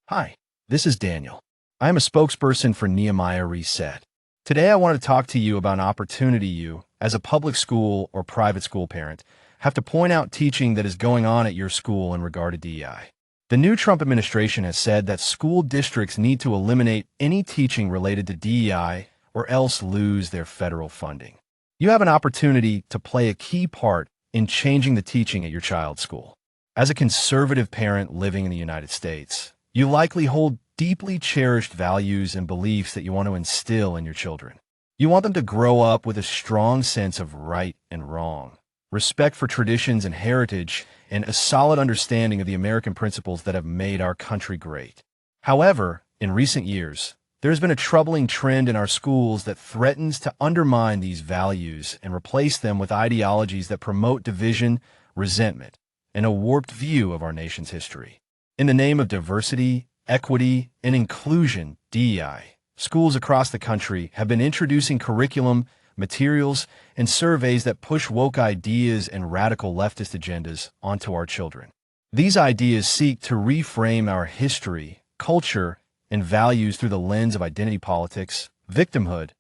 Hi, this is Daniel. I am a spokesperson for Nehemiah Reset. Today I want to talk to you about an opportunity you, as a public school or private school parent, have to point out teaching that is going on at your school in regard to DEI. The new Trump administration has said that school districts need to eliminate any teaching related to DEI or else lose their federal funding. You have an opportunity to play a key part in changing the teaching at your child's school. As a conservative parent living in the United States, you likely hold deeply cherished values and beliefs that you want to instill in your children. You want them to grow up with a strong sense of right and wrong, respect for traditions and heritage, and a solid understanding of the American principles that have made our country great. However, in recent years, there has been a troubling trend in our schools that threatens to undermine these values and replace them with ideologies that promote division, resentment, and a warped view of our nation's history. In the name of diversity, equity, and inclusion, DEI, schools across the country have been introducing curriculum, materials, and surveys that push woke ideas and radical leftist agendas onto our children. These ideas seek to reframe our history, culture, and values through the lens of identity politics, victimhood,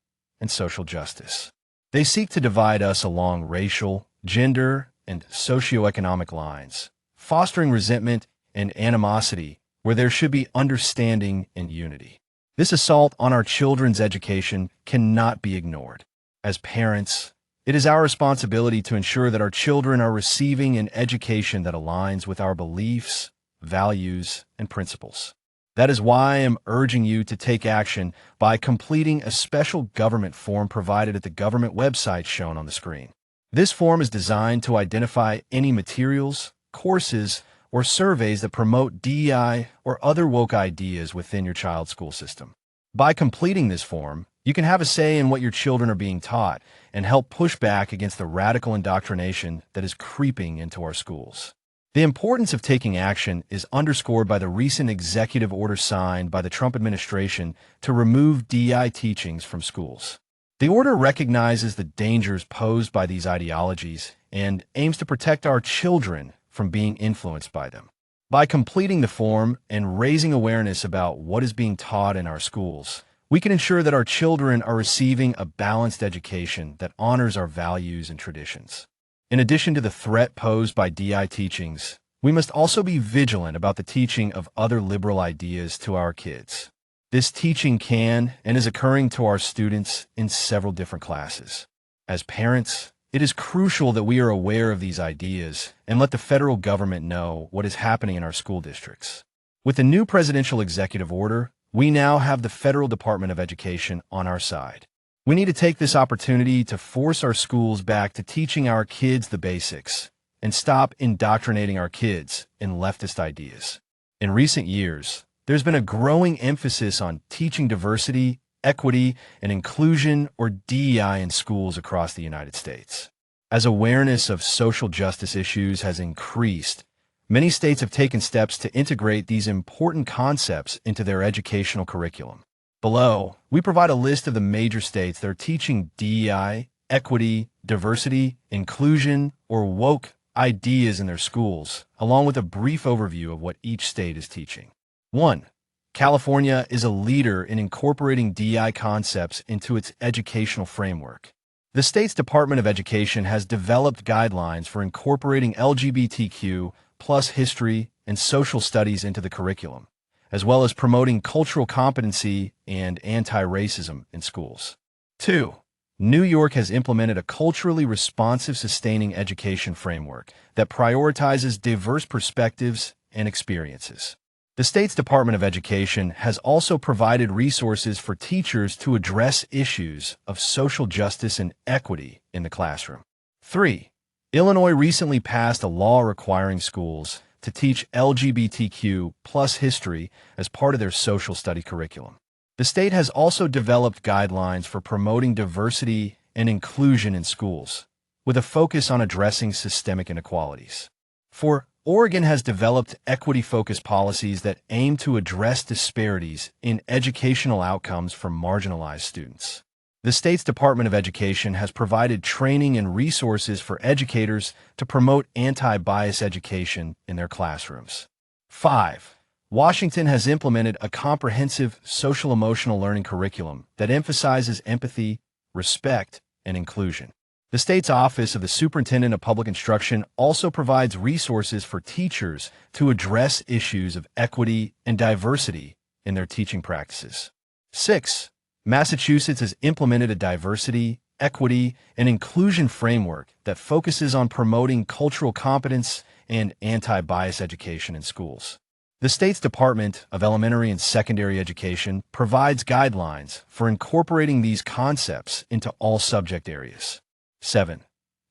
and social justice. They seek to divide us along racial, gender, and socioeconomic lines, fostering resentment and animosity where there should be understanding and unity. This assault on our children's education cannot be ignored. As parents, it is our responsibility to ensure that our children are receiving an education that aligns with our beliefs, values, and principles. That is why I am urging you to take action by completing a special government form provided at the government website shown on the screen. This form is designed to identify any materials, courses, or surveys that promote DEI or other woke ideas within your child's school system. By completing this form, you can have a say in what your children are being taught and help push back against the radical indoctrination that is creeping into our schools. The importance of taking action is underscored by the recent executive order signed by the Trump administration to remove DEI teachings from schools. The order recognizes the dangers posed by these ideologies and aims to protect our children from being influenced by them. By completing the form and raising awareness about what is being taught in our schools, we can ensure that our children are receiving a balanced education that honors our values and traditions. In addition to the threat posed by DEI teachings, we must also be vigilant about the teaching of other liberal ideas to our kids. This teaching can and is occurring to our students in several different classes. As parents, it is crucial that we are aware of these ideas and let the federal government know what is happening in our school districts. With the new presidential executive order, we now have the Federal Department of Education on our side. We need to take this opportunity to force our schools back to teaching our kids the basics and stop indoctrinating our kids in leftist ideas. In recent years, there's been a growing emphasis on teaching diversity, equity, and inclusion, or DEI, in schools across the United States. As awareness of social justice issues has increased, many states have taken steps to integrate these important concepts into their educational curriculum. Below, we provide a list of the major states that are teaching DEI, equity, diversity, inclusion, or woke ideas in their schools, along with a brief overview of what each state is teaching. 1. California is a leader in incorporating DEI concepts into its educational framework. The state's Department of Education has developed guidelines for incorporating LGBTQ+ history and social studies into the curriculum, as well as promoting cultural competency and anti-racism in schools. 2. New York has implemented a culturally responsive sustaining education framework that prioritizes diverse perspectives and experiences. The state's Department of Education has also provided resources for teachers to address issues of social justice and equity in the classroom. 3. Illinois recently passed a law requiring schools to teach LGBTQ+ history as part of their social study curriculum. The state has also developed guidelines for promoting diversity and inclusion in schools, with a focus on addressing systemic inequalities. 4. Oregon has developed equity-focused policies that aim to address disparities in educational outcomes for marginalized students. The state's Department of Education has provided training and resources for educators to promote anti-bias education in their classrooms. 5. Washington has implemented a comprehensive social-emotional learning curriculum that emphasizes empathy, respect, and inclusion. The state's Office of the Superintendent of Public Instruction also provides resources for teachers to address issues of equity and diversity in their teaching practices. 6. Massachusetts has implemented a diversity, equity, and inclusion framework that focuses on promoting cultural competence and anti-bias education in schools. The state's Department of Elementary and Secondary Education provides guidelines for incorporating these concepts into all subject areas. 7.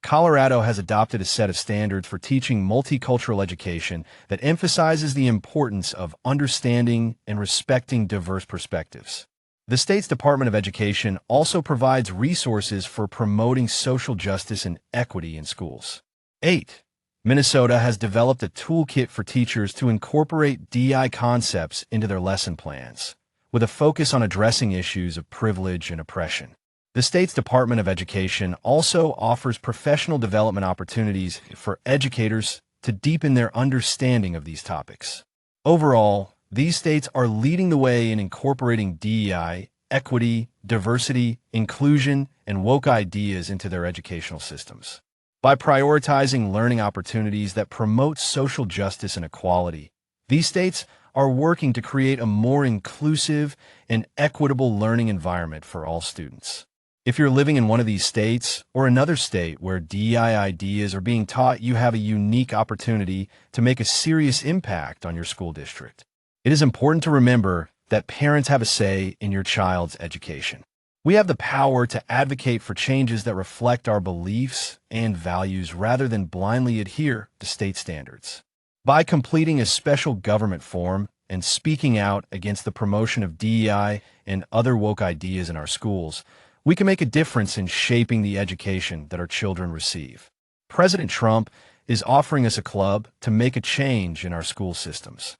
Colorado has adopted a set of standards for teaching multicultural education that emphasizes the importance of understanding and respecting diverse perspectives. The state's Department of Education also provides resources for promoting social justice and equity in schools. 8. Minnesota has developed a toolkit for teachers to incorporate DEI concepts into their lesson plans, with a focus on addressing issues of privilege and oppression. The state's Department of Education also offers professional development opportunities for educators to deepen their understanding of these topics. Overall, these states are leading the way in incorporating DEI, equity, diversity, inclusion, and woke ideas into their educational systems. By prioritizing learning opportunities that promote social justice and equality, these states are working to create a more inclusive and equitable learning environment for all students. If you're living in one of these states or another state where DEI ideas are being taught, you have a unique opportunity to make a serious impact on your school district. It is important to remember that parents have a say in your child's education. We have the power to advocate for changes that reflect our beliefs and values rather than blindly adhere to state standards. By completing a special government form and speaking out against the promotion of DEI and other woke ideas in our schools, we can make a difference in shaping the education that our children receive. President Trump is offering us a club to make a change in our school systems.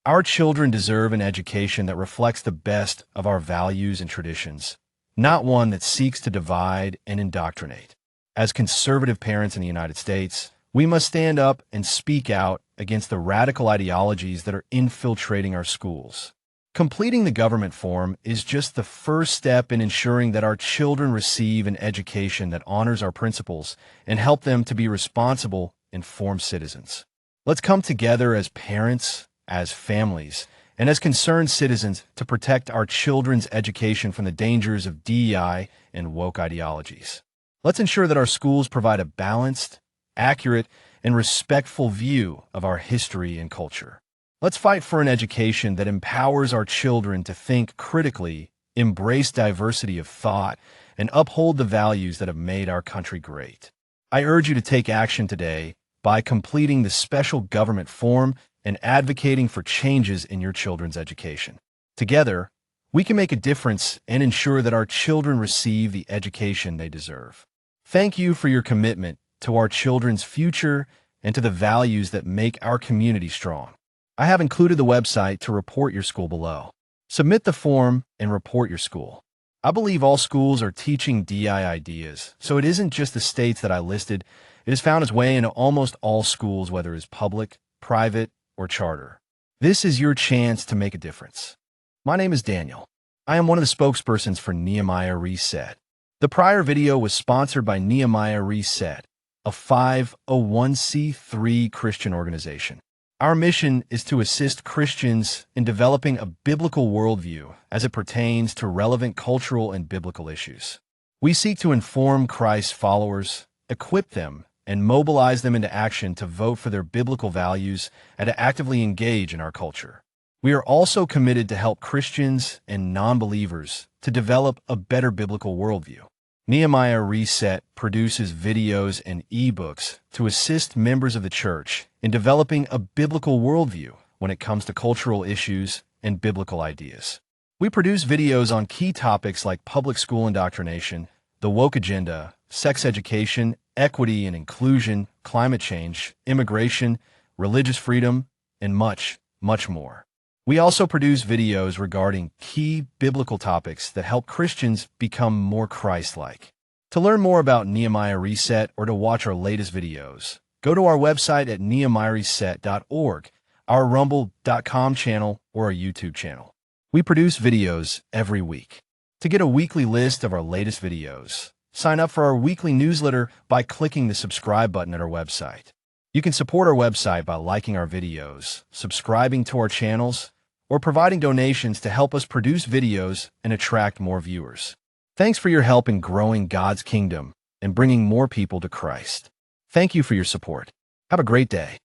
Our children deserve an education that reflects the best of our values and traditions, not one that seeks to divide and indoctrinate. As conservative parents in the United States, we must stand up and speak out against the radical ideologies that are infiltrating our schools. Completing the government form is just the first step in ensuring that our children receive an education that honors our principles and help them to be responsible, informed citizens. Let's come together as parents, as families, and as concerned citizens to protect our children's education from the dangers of DEI and woke ideologies. Let's ensure that our schools provide a balanced, accurate, and respectful view of our history and culture. Let's fight for an education that empowers our children to think critically, embrace diversity of thought, and uphold the values that have made our country great. I urge you to take action today by completing the special government form and advocating for changes in your children's education. Together, we can make a difference and ensure that our children receive the education they deserve. Thank you for your commitment to our children's future and to the values that make our community strong. I have included the website to report your school below. Submit the form and report your school. I believe all schools are teaching DEI ideas, so it isn't just the states that I listed. It has found its way into almost all schools, whether it's public, private, or charter. This is your chance to make a difference. My name is Daniel. I am one of the spokespersons for Nehemiah Reset. The prior video was sponsored by Nehemiah Reset, a 501c3 Christian organization. Our mission is to assist Christians in developing a biblical worldview as it pertains to relevant cultural and biblical issues. We seek to inform Christ's followers, equip them, and mobilize them into action to vote for their biblical values and to actively engage in our culture. We are also committed to help Christians and non-believers to develop a better biblical worldview. Nehemiah Reset produces videos and ebooks to assist members of the church in developing a biblical worldview when it comes to cultural issues and biblical ideas. We produce videos on key topics like public school indoctrination, the woke agenda, sex education, equity and inclusion, climate change, immigration, religious freedom, and much, much more. We also produce videos regarding key biblical topics that help Christians become more Christ-like. To learn more about Nehemiah Reset or to watch our latest videos, go to our website at nehemiahreset.org, our rumble.com channel, or our YouTube channel. We produce videos every week. To get a weekly list of our latest videos, sign up for our weekly newsletter by clicking the subscribe button at our website. You can support our website by liking our videos, subscribing to our channels, or providing donations to help us produce videos and attract more viewers. Thanks for your help in growing God's kingdom and bringing more people to Christ. Thank you for your support. Have a great day.